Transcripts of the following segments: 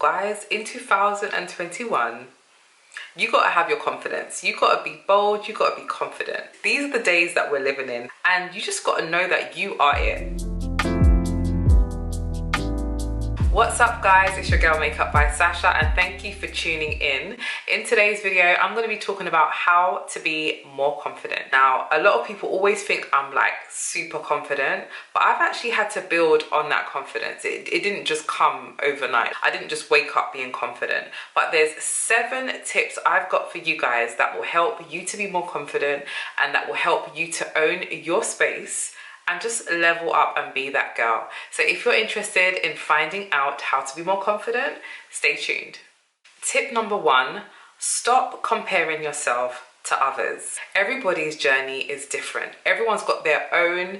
Guys, in 2021, you gotta have your confidence. You gotta be bold, you gotta be confident. These are the days that we're living in, and you just gotta know that you are it. What's up guys, it's your girl Makeup by Sasha, and thank you for tuning in. In today's video, I'm going to be talking about how to be more confident. Now, a lot of people always think I'm like super confident, but I've actually had to build on that confidence. It didn't just come overnight. I didn't just wake up being confident, but there's 7 tips I've got for you guys that will help you to be more confident and that will help you to own your space and just level up and be that girl. So if you're interested in finding out how to be more confident, stay tuned. Tip number 1, stop comparing yourself to others. Everybody's journey is different. Everyone's got their own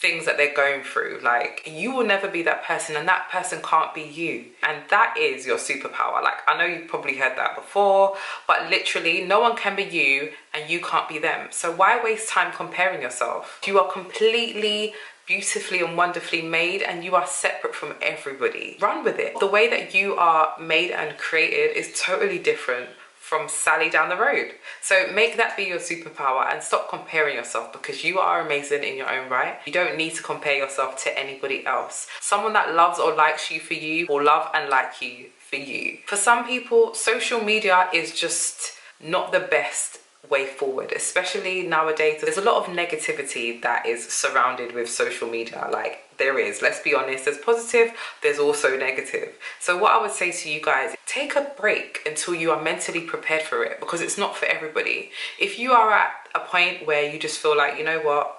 things that they're going through. Like, you will never be that person, and that person can't be you. And that is your superpower. Like, I know you've probably heard that before, but literally no one can be you and you can't be them. So why waste time comparing yourself? You are completely beautifully and wonderfully made, and you are separate from everybody. Run with it. The way that you are made and created is totally different from Sally down the road. So make that be your superpower and stop comparing yourself, because you are amazing in your own right. You don't need to compare yourself to anybody else. Someone that loves or likes you for you will love and like you for you. For some people, social media is just not the best way forward, especially nowadays. There's a lot of negativity that is surrounded with social media. Like, there is, let's be honest, there's positive, there's also negative. So what I would say to you guys, take a break until you are mentally prepared for it, because it's not for everybody. If you are at a point where you just feel like, you know what,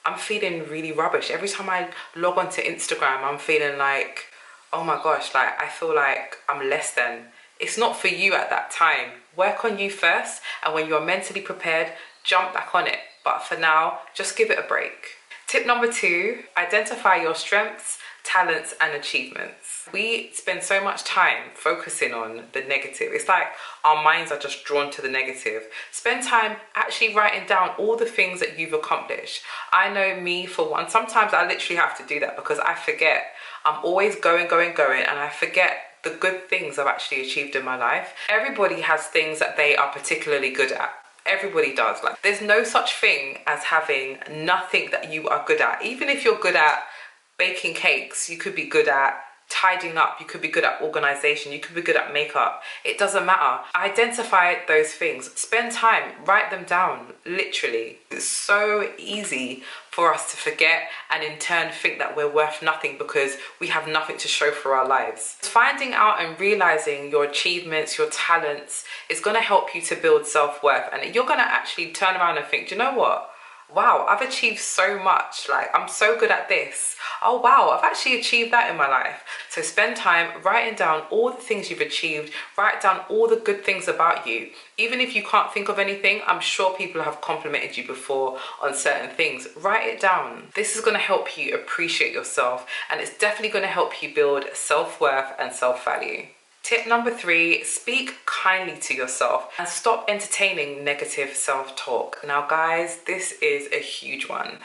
I'm feeling really rubbish. Every time I log onto Instagram, I'm feeling like, oh my gosh, like I feel like I'm less than. It's not for you at that time. Work on you first, and when you're mentally prepared, jump back on it. But for now, just give it a break. Tip number 2, identify your strengths, talents, and achievements. We spend so much time focusing on the negative. It's like our minds are just drawn to the negative. Spend time actually writing down all the things that you've accomplished. I know me, for one, sometimes I literally have to do that because I forget. I'm always going, and I forget the good things I've actually achieved in my life. Everybody has things that they are particularly good at. Everybody does. Like, there's no such thing as having nothing that you are good at. Even if you're good at baking cakes, you could be good at tidying up, you could be good at organization, you could be good at makeup. It doesn't matter. Identify those things. Spend time, write them down, literally. It's so easy for us to forget and in turn think that we're worth nothing because we have nothing to show for our lives. Finding out and realizing your achievements, your talents is going to help you to build self-worth, and you're going to actually turn around and think, do you know what? Wow, I've achieved so much. Like, I'm so good at this. Oh wow, I've actually achieved that in my life. So spend time writing down all the things you've achieved. Write down all the good things about you. Even if you can't think of anything, I'm sure people have complimented you before on certain things. Write it down. This is going to help you appreciate yourself, and it's definitely going to help you build self-worth and self-value. Tip number 3, speak kindly to yourself and stop entertaining negative self-talk. Now guys, this is a huge one.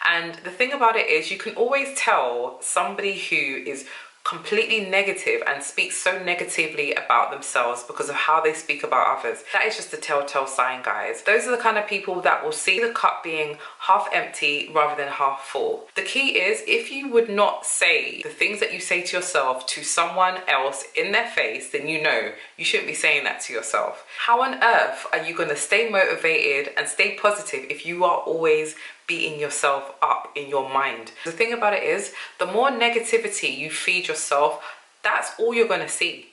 And the thing about it is, you can always tell somebody who is completely negative and speaks so negatively about themselves because of how they speak about others. That is just a telltale sign, guys. Those are the kind of people that will see the cup being half empty rather than half full. The key is, if you would not say the things that you say to yourself to someone else in their face, then you know you shouldn't be saying that to yourself. How on earth are you going to stay motivated and stay positive if you are always beating yourself up in your mind? The thing about it is, the more negativity you feed yourself, that's all you're going to see.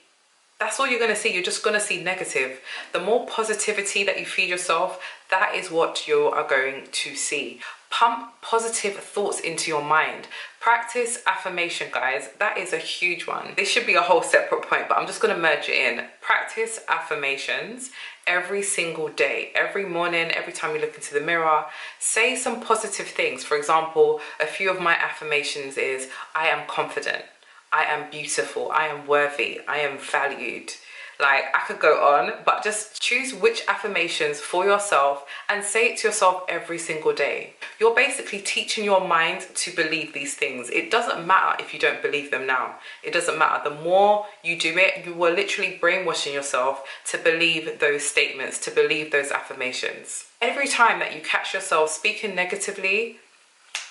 That's all you're going to see. You're just going to see negative. The more positivity that you feed yourself, that is what you are going to see. Pump positive thoughts into your mind. Practice affirmation, guys. That is a huge one. This should be a whole separate point, but I'm just going to merge it in. Practice affirmations every single day. Every morning, every time you look into the mirror, say some positive things. For example, a few of my affirmations is, I am confident, I am beautiful, I am worthy, I am valued. Like, I could go on, but just choose which affirmations for yourself and say it to yourself every single day. You're basically teaching your mind to believe these things. It doesn't matter if you don't believe them now. It doesn't matter. The more you do it, you are literally brainwashing yourself to believe those statements, to believe those affirmations. Every time that you catch yourself speaking negatively,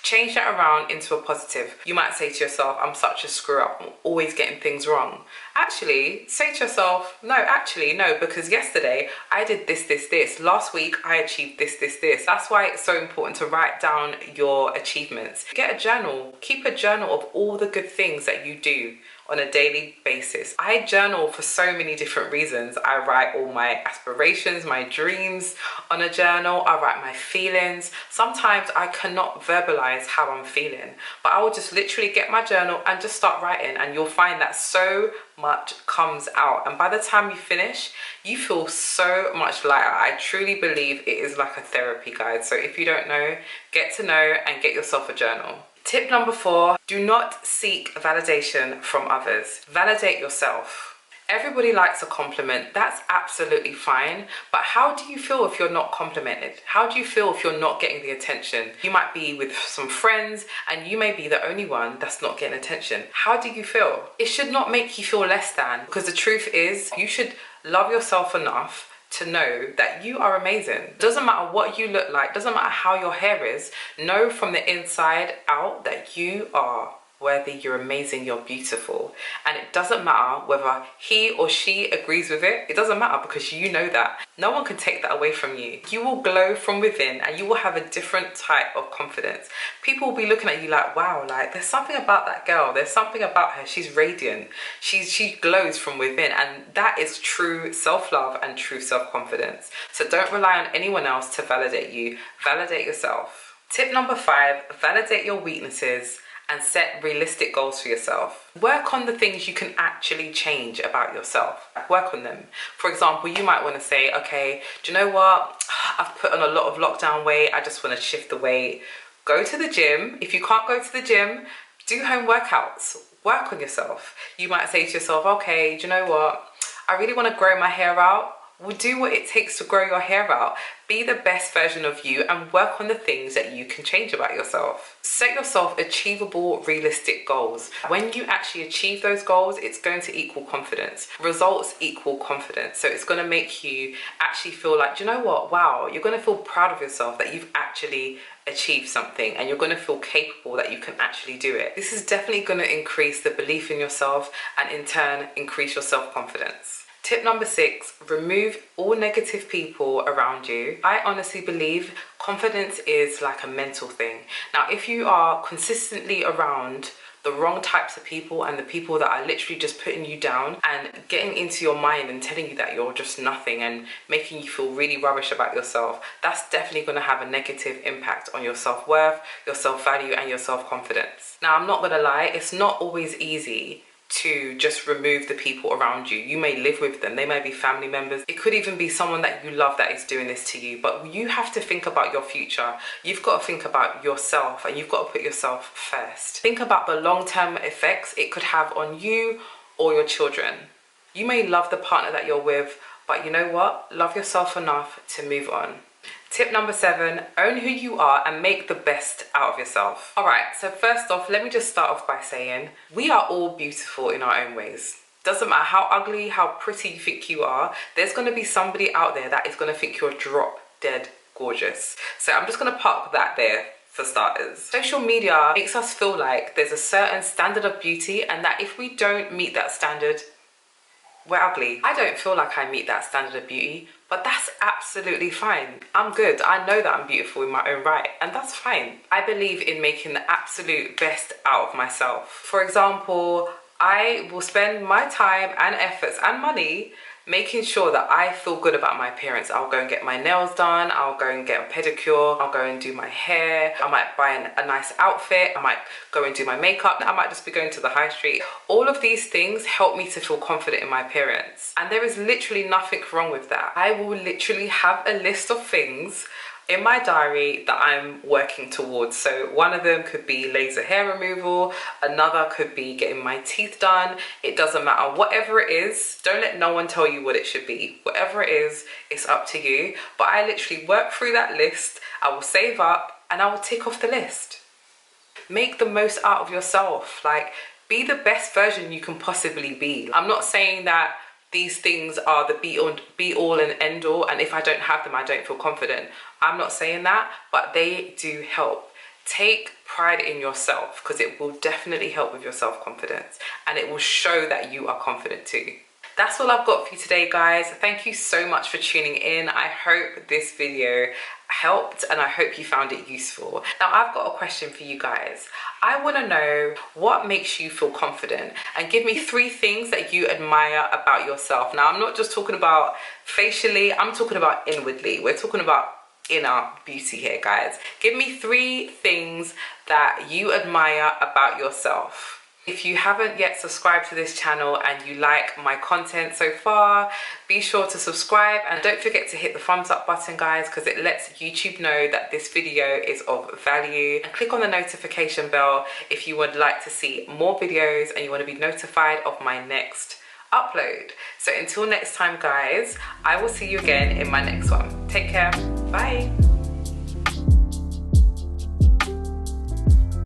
change that around into a positive. You might say to yourself, I'm such a screw up, I'm always getting things wrong. Actually, say to yourself, no, because yesterday I did this. Last week I achieved this. That's why it's so important to write down your achievements. Get a journal, keep a journal of all the good things that you do on a daily basis. I journal for so many different reasons. I write all my aspirations, my dreams on a journal. I write my feelings. Sometimes I cannot verbalize how I'm feeling, but I will just literally get my journal and just start writing, and you'll find that so much comes out, and by the time you finish, you feel so much lighter. I truly believe it is like a therapy guide. So if you don't know, get to know and get yourself a journal. Tip number 4, do not seek validation from others. Validate yourself. Everybody likes a compliment. That's absolutely fine. But how do you feel if you're not complimented? How do you feel if you're not getting the attention? You might be with some friends and you may be the only one that's not getting attention. How do you feel? It should not make you feel less than, because the truth is you should love yourself enough to know that you are amazing. Doesn't matter what you look like, doesn't matter how your hair is, know from the inside out that you are worthy, you're amazing, you're beautiful. And it doesn't matter whether he or she agrees with it. It doesn't matter, because you know that. No one can take that away from you. You will glow from within and you will have a different type of confidence. People will be looking at you like, wow, like there's something about that girl. There's something about her. She's radiant. She glows from within. And that is true self-love and true self-confidence. So don't rely on anyone else to validate you. Validate yourself. Tip number 5, validate your weaknesses and set realistic goals for yourself. Work on the things you can actually change about yourself. Work on them. For example, you might want to say, okay, do you know what? I've put on a lot of lockdown weight. I just want to shift the weight. Go to the gym. If you can't go to the gym, do home workouts. Work on yourself. You might say to yourself, okay, do you know what? I really want to grow my hair out. Well, do what it takes to grow your hair out. Be the best version of you and work on the things that you can change about yourself. Set yourself achievable, realistic goals. When you actually achieve those goals, it's going to equal confidence. Results equal confidence. So it's going to make you actually feel like, do you know what? Wow, you're going to feel proud of yourself that you've actually achieved something, and you're going to feel capable that you can actually do it. This is definitely going to increase the belief in yourself and in turn increase your self-confidence. Tip number 6, remove all negative people around you. I honestly believe confidence is like a mental thing. Now, if you are consistently around the wrong types of people and the people that are literally just putting you down and getting into your mind and telling you that you're just nothing and making you feel really rubbish about yourself, that's definitely going to have a negative impact on your self-worth, your self-value and your self-confidence. Now, I'm not going to lie, it's not always easy to just remove the people around you. You may live with them, they may be family members, it could even be someone that you love that is doing this to you, but you have to think about your future. You've got to think about yourself and you've got to put yourself first. Think about the long-term effects it could have on you or your children. You may love the partner that you're with, but you know what? Love yourself enough to move on. Tip number 7, own who you are and make the best out of yourself. All right, so first off, let me just start off by saying we are all beautiful in our own ways. Doesn't matter how ugly, how pretty you think you are, there's going to be somebody out there that is going to think you're drop dead gorgeous. So I'm just going to park that there. For starters, social media makes us feel like there's a certain standard of beauty and that if we don't meet that standard, we're ugly. I don't feel like I meet that standard of beauty, but that's absolutely fine. I'm good. I know that I'm beautiful in my own right, and that's fine. I believe in making the absolute best out of myself. For example, I will spend my time and efforts and money making sure that I feel good about my appearance. I'll go and get my nails done, I'll go and get a pedicure, I'll go and do my hair, I might buy a nice outfit, I might go and do my makeup, I might just be going to the high street. All of these things help me to feel confident in my appearance. And there is literally nothing wrong with that. I will literally have a list of things in my diary that I'm working towards. So one of them could be laser hair removal, another could be getting my teeth done. It doesn't matter, whatever it is. Don't let no one tell you what it should be. Whatever it is, it's up to you. But I literally work through that list. I will save up and I will tick off the list. Make the most out of yourself. Like, be the best version you can possibly be. I'm not saying that these things are the be all and end all, and if I don't have them, I don't feel confident. I'm not saying that, but they do help. Take pride in yourself, because it will definitely help with your self-confidence, and it will show that you are confident too. That's all I've got for you today, guys. Thank you so much for tuning in. I hope this video helped and I hope you found it useful. Now, I've got a question for you guys. I want to know what makes you feel confident, and give me 3 things that you admire about yourself. Now, I'm not just talking about facially, I'm talking about inwardly. We're talking about inner beauty here, guys. Give me 3 things that you admire about yourself. If you haven't yet subscribed to this channel and you like my content so far, be sure to subscribe, and don't forget to hit the thumbs up button, guys, because it lets YouTube know that this video is of value. And click on the notification bell if you would like to see more videos and you want to be notified of my next upload. So until next time, guys, I will see you again in my next one. Take care. Bye.